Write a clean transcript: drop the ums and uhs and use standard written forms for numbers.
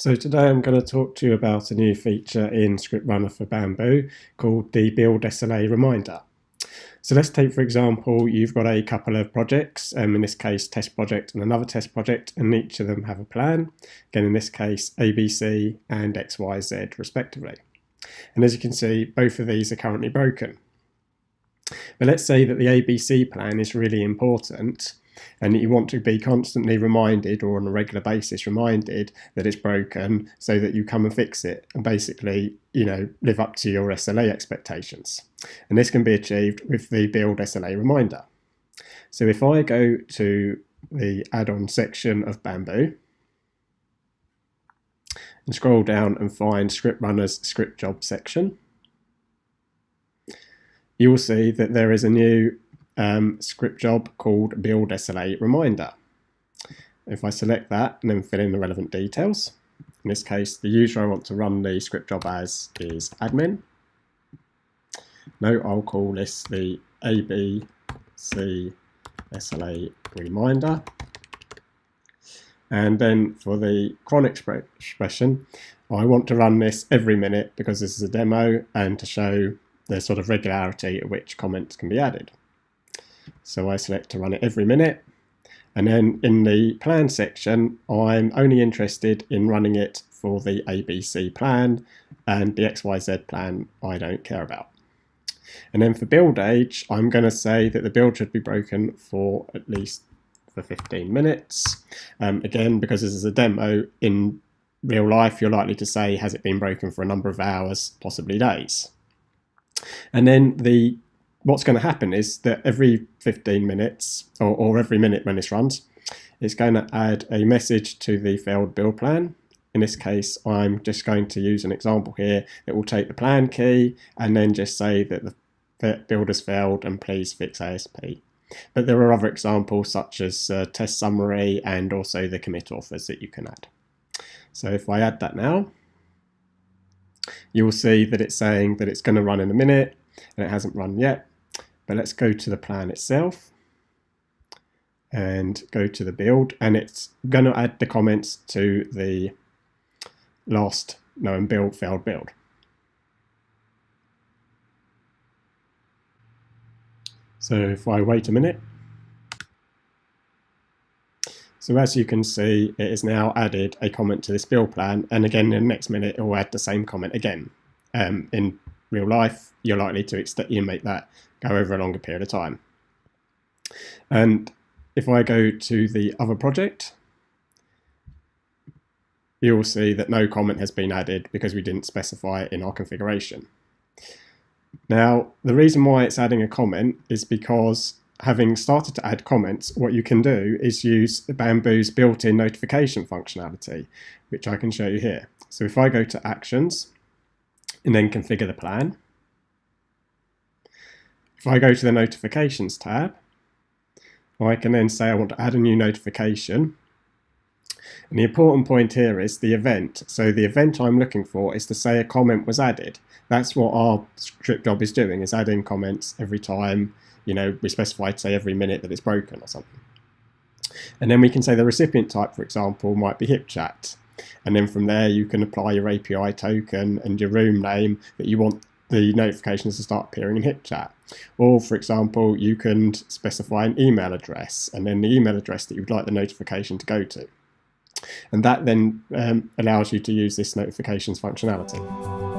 So today I'm going to talk to you about a new feature in ScriptRunner for Bamboo called the Build SLA Reminder. So let's take, for example, you've got a couple of projects, in this case test project and another test project, and each of them have a plan. Again, in this case ABC and XYZ respectively. And as you can see, both of these are currently broken. But let's say that the ABC plan is really important and you want to be constantly reminded, or on a regular basis reminded, that it's broken so that you come and fix it and basically, live up to your SLA expectations. And this can be achieved with the Build SLA Reminder. So if I go to the add-on section of Bamboo and scroll down and find ScriptRunner's script job section, you will see that there is a new script job called Build SLA Reminder. If I select that and then fill in the relevant details, in this case the user I want to run the script job as is admin. No, I'll call this the ABC SLA Reminder. And then for the cron expression, I want to run this every minute because this is a demo and to show the sort of regularity at which comments can be added. So I select to run it every minute, and then in the plan section I'm only interested in running it for the ABC plan, and the XYZ plan I don't care about. And then for build age, I'm going to say that the build should be broken for at least 15 minutes. Again, because this is a demo, in real life you're likely to say has it been broken for a number of hours, possibly days. And then what's going to happen is that every 15 minutes, or every minute when this runs, it's going to add a message to the failed build plan. In this case, I'm just going to use an example here that will take the plan key and then just say that the build has failed and please fix ASP. But there are other examples such as test summary and also the commit authors that you can add. So if I add that now, you will see that it's saying that it's going to run in a minute and it hasn't run yet. But let's go to the plan itself and go to the build, and it's going to add the comments to the last known failed build. So if I wait a minute, so as you can see, it has now added a comment to this build plan, and again in the next minute it will add the same comment again. In real life, you're likely to make that go over a longer period of time. And if I go to the other project, you'll see that no comment has been added because we didn't specify it in our configuration. Now, the reason why it's adding a comment is because having started to add comments, what you can do is use Bamboo's built-in notification functionality, which I can show you here. So if I go to Actions and then configure the plan, if I go to the Notifications tab, I can then say I want to add a new notification. And the important point here is the event. So the event I'm looking for is to say a comment was added. That's what our script job is doing, is adding comments every time, we specify to say every minute that it's broken or something. And then we can say the recipient type, for example, might be HipChat. And then from there you can apply your API token and your room name that you want the notifications to start appearing in HipChat. Or, for example, you can specify an email address and then the email address that you would like the notification to go to. And that then allows you to use this notifications functionality.